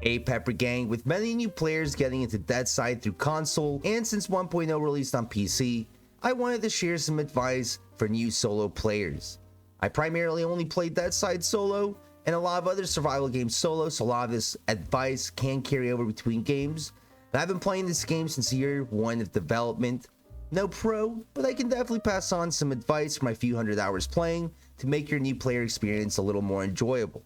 Hey Pepper Gang, with many new players getting into Deadside through console, and since 1.0 released on PC, I wanted to share some advice for new solo players. I primarily only play Deadside solo, and a lot of other survival games solo, so a lot of this advice can carry over between games. But I've been playing this game since year 1 of development. No pro, but I can definitely pass on some advice from my few hundred hours playing to make your new player experience a little more enjoyable.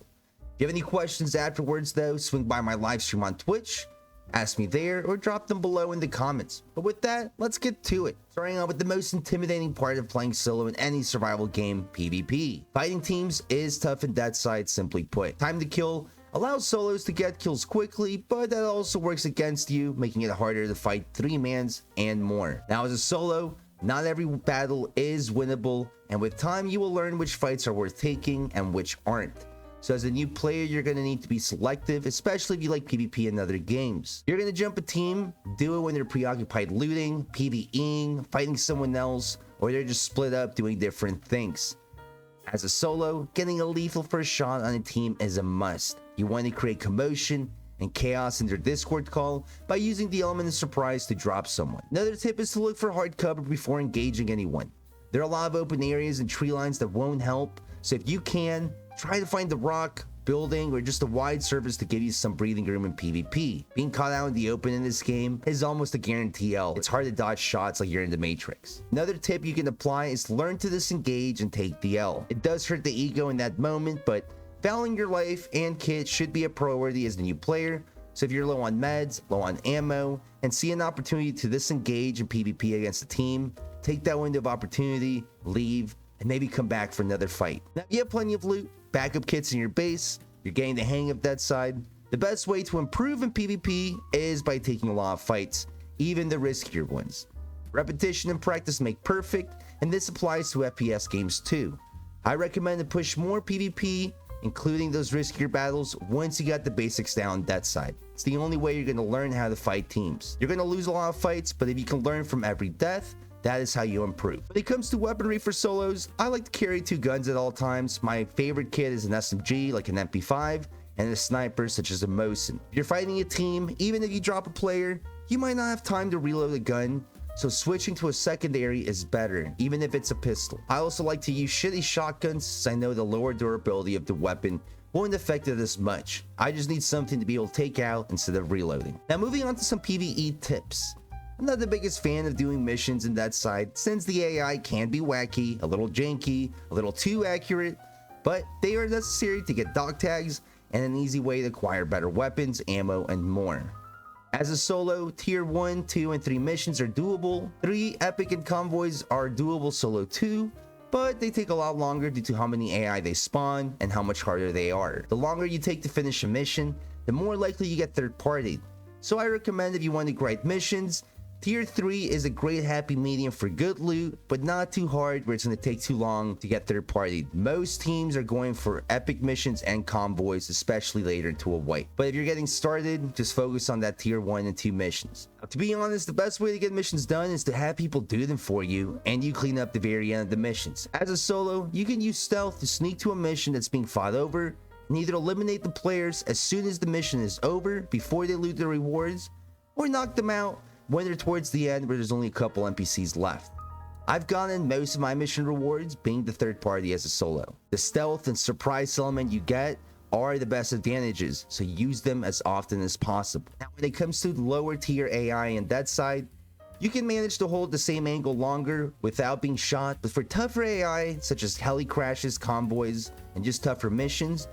If you have any questions afterwards though, swing by my live stream on Twitch, ask me there, or drop them below in the comments. But with that, let's get to it. Starting out with the most intimidating part of playing solo in any survival game, PvP. Fighting teams is tough in Deadside, simply put. Time to kill allows solos to get kills quickly, but that also works against you, making it harder to fight 3-mans and more. Now as a solo, not every battle is winnable, and with time you will learn which fights are worth taking and which aren't. So as a new player, you're going to need to be selective, especially if you like PvP in other games. You're going to jump a team, do it when they're preoccupied looting, PvEing, fighting someone else, or they're just split up doing different things. As a solo, getting a lethal first shot on a team is a must. You want to create commotion and chaos in their Discord call by using the element of surprise to drop someone. Another tip is to look for hard cover before engaging anyone. There are a lot of open areas and tree lines that won't help, so if you can, try to find the rock, building, or just a wide surface to give you some breathing room in PvP. Being caught out in the open in this game is almost a guarantee L. It's hard to dodge shots like you're in the Matrix. Another tip you can apply is to learn to disengage and take the L. It does hurt the ego in that moment, but valuing your life and kit should be a priority as a new player. So if you're low on meds, low on ammo, and see an opportunity to disengage in PvP against a team, take that window of opportunity, leave, and maybe come back for another fight. Now, you have plenty of loot, backup kits in your base, you're getting the hang of Deadside. The best way to improve in PvP is by taking a lot of fights, even the riskier ones. Repetition and practice make perfect, and this applies to FPS games too. I recommend to push more PvP, including those riskier battles, once you got the basics down Deadside. It's the only way you're going to learn how to fight teams. You're going to lose a lot of fights, but if you can learn from every death, that is how you improve. When it comes to weaponry for solos, I like to carry 2 guns at all times. My favorite kit is an SMG, like an MP5, and a sniper, such as a Mosin. If you're fighting a team, even if you drop a player, you might not have time to reload a gun, so switching to a secondary is better, even if it's a pistol. I also like to use shitty shotguns, since I know the lower durability of the weapon won't affect it as much. I just need something to be able to take out instead of reloading. Now moving on to some PvE tips. I'm not the biggest fan of doing missions in Deadside, since the AI can be wacky, a little janky, a little too accurate, but they are necessary to get dog tags and an easy way to acquire better weapons, ammo, and more. As a solo, tier 1, 2, and 3 missions are doable. 3 epic and convoys are doable solo too, but they take a lot longer due to how many AI they spawn and how much harder they are. The longer you take to finish a mission, the more likely you get third party. So I recommend if you want to grind missions, Tier 3 is a great happy medium for good loot, but not too hard where it's going to take too long to get third party. Most teams are going for epic missions and convoys, especially later into a wipe. But if you're getting started, just focus on that tier 1 and 2 missions. Now, to be honest, the best way to get missions done is to have people do them for you, and you clean up the very end of the missions. As a solo, you can use stealth to sneak to a mission that's being fought over, and either eliminate the players as soon as the mission is over before they loot the rewards, or knock them out when they're towards the end where there's only a couple NPCs left. I've gotten most of my mission rewards being the third party as a solo. The stealth and surprise element you get are the best advantages, so use them as often as possible. Now when it comes to lower tier AI and Deadside, you can manage to hold the same angle longer without being shot, but for tougher AI such as heli crashes, convoys, and just tougher missions,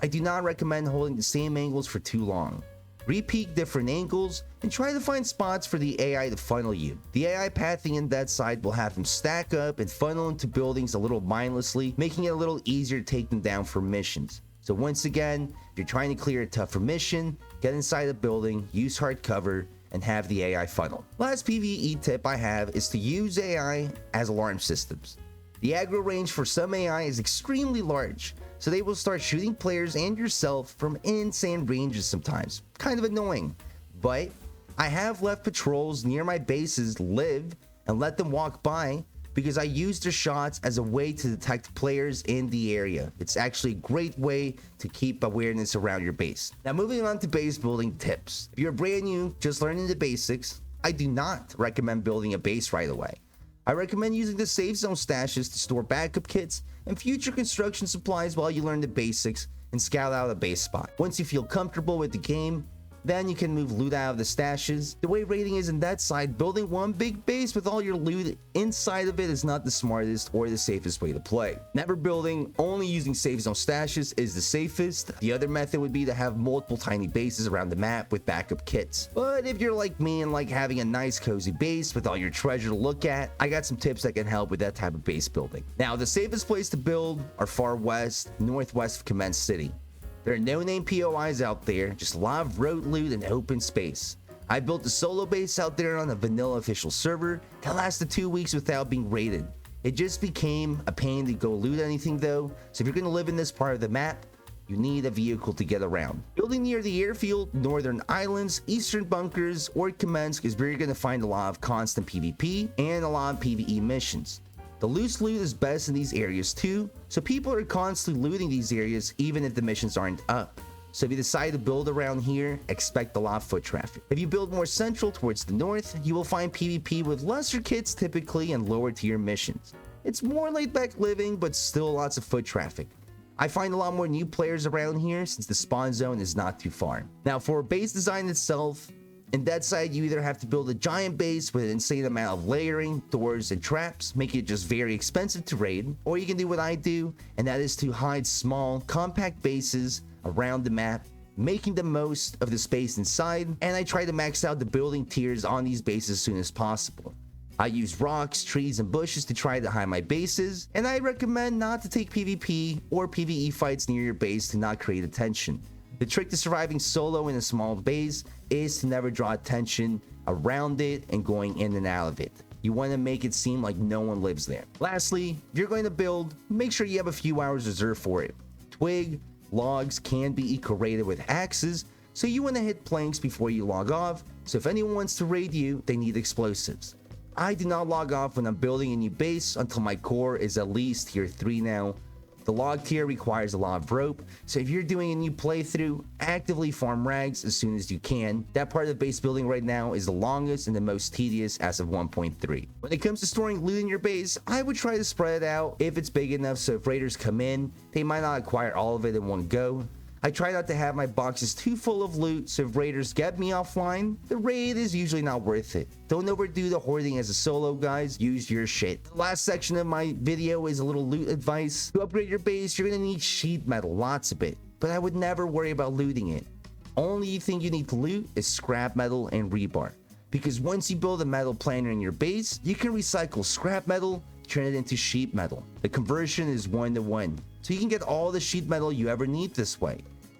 I do not recommend holding the same angles for too long. Repeat different angles and try to find spots for the AI to funnel you. The AI pathing in Deadside will have them stack up and funnel into buildings a little mindlessly, making it a little easier to take them down for missions. So once again, if you're trying to clear a tougher mission, get inside a building, use hard cover, and have the AI funnel. Last PvE tip I have is to use AI as alarm systems. The aggro range for some AI is extremely large, so they will start shooting players and yourself from insane ranges sometimes. Kind of annoying, but I have left patrols near my bases live and let them walk by because I use their shots as a way to detect players in the area. It's actually a great way to keep awareness around your base. Now moving on to base building tips. If you're brand new, just learning the basics, I do not recommend building a base right away. I recommend using the safe zone stashes to store backup kits and future construction supplies while you learn the basics and scout out a base spot. Once you feel comfortable with the game, then you can move loot out of the stashes. The way raiding is in Deadside, building one big base with all your loot inside of it is not the smartest or the safest way to play. Never building, only using safe zone stashes is the safest. The other method would be to have multiple tiny bases around the map with backup kits. But if you're like me and like having a nice cozy base with all your treasure to look at, I got some tips that can help with that type of base building. Now, the safest place to build are far west, northwest of Commence City. There are no-name POIs out there, just a lot of road loot and open space. I built a solo base out there on a vanilla official server that lasted 2 weeks without being raided. It just became a pain to go loot anything though, so if you're going to live in this part of the map, you need a vehicle to get around. Building near the airfield, northern islands, eastern bunkers, or Kamensk is where you're going to find a lot of constant PvP and a lot of PvE missions. The loose loot is best in these areas too, so people are constantly looting these areas even if the missions aren't up. So if you decide to build around here, expect a lot of foot traffic. If you build more central towards the north, you will find PvP with lesser kits typically and lower tier missions. It's more laid back living, but still lots of foot traffic. I find a lot more new players around here since the spawn zone is not too far. Now for base design itself, in Deadside, you either have to build a giant base with an insane amount of layering, doors, and traps, making it just very expensive to raid, or you can do what I do, and that is to hide small, compact bases around the map, making the most of the space inside, and I try to max out the building tiers on these bases as soon as possible. I use rocks, trees, and bushes to try to hide my bases, and I recommend not to take PvP or PvE fights near your base to not create attention. The trick to surviving solo in a small base is to never draw attention around it and going in and out of it. You want to make it seem like no one lives there. Lastly, if you're going to build, make sure you have a few hours reserved for it. Twig, logs can be eco-rated with axes, so you want to hit planks before you log off, so if anyone wants to raid you, they need explosives. I do not log off when I'm building a new base until my core is at least tier 3 now. The log tier requires a lot of rope, so if you're doing a new playthrough, actively farm rags as soon as you can. That part of the base building right now is the longest and the most tedious as of 1.3. When it comes to storing loot in your base, I would try to spread it out if it's big enough so if raiders come in, they might not acquire all of it in one go. I try not to have my boxes too full of loot, so if raiders get me offline, the raid is usually not worth it. Don't overdo the hoarding as a solo, guys. Use your shit. The last section of my video is a little loot advice. To upgrade your base, you're gonna need sheet metal, lots of it, but I would never worry about looting it. Only thing you need to loot is scrap metal and rebar, because once you build a metal planer in your base, you can recycle scrap metal, turn it into sheet metal. The conversion is 1-to-1, so you can get all the sheet metal you ever need this way.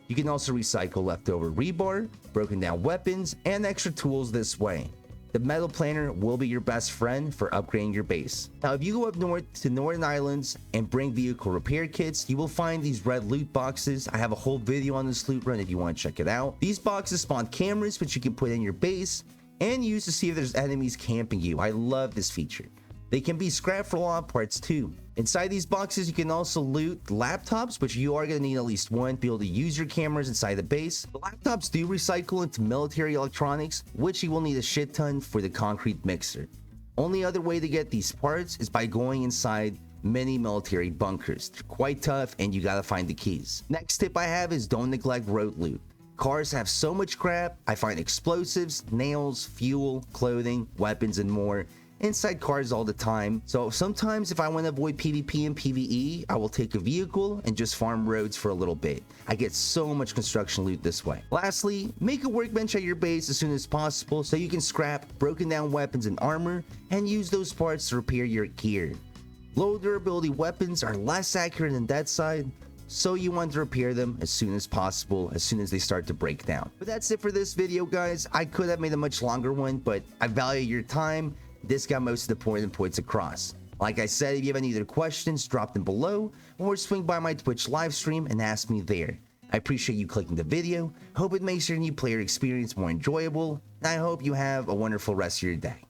You can also recycle leftover rebar, broken down weapons, and extra tools this way. The metal planer will be your best friend for upgrading your base. Now, if you go up north to Northern Islands and bring vehicle repair kits, you will find these red loot boxes. I have a whole video on this loot run if you want to check it out. These boxes spawn cameras which you can put in your base and use to see if there's enemies camping you. I love this feature. They can be scrapped for a lot of parts too. Inside these boxes, you can also loot laptops, which you are going to need at least one to be able to use your cameras inside the base. The laptops do recycle into military electronics, which you will need a shit ton for the concrete mixer. Only other way to get these parts is by going inside many military bunkers. They're quite tough and you gotta find the keys. Next tip I have is don't neglect road loot. Cars have so much crap. I find explosives, nails, fuel, clothing, weapons, and more inside cars all the time. So sometimes if I want to avoid PvP and PvE, I will take a vehicle and just farm roads for a little bit. I get so much construction loot this way. Lastly, make a workbench at your base as soon as possible so you can scrap broken down weapons and armor and use those parts to repair your gear. Low durability weapons are less accurate than Deadside, so you want to repair them as soon as possible, as soon as they start to break down. But that's it for this video, guys. I could have made a much longer one, but I value your time. This got most of the important points across. Like I said, if you have any other questions, drop them below or swing by my Twitch live stream and ask me there. I appreciate you clicking the video. Hope it makes your new player experience more enjoyable, and I hope you have a wonderful rest of your day.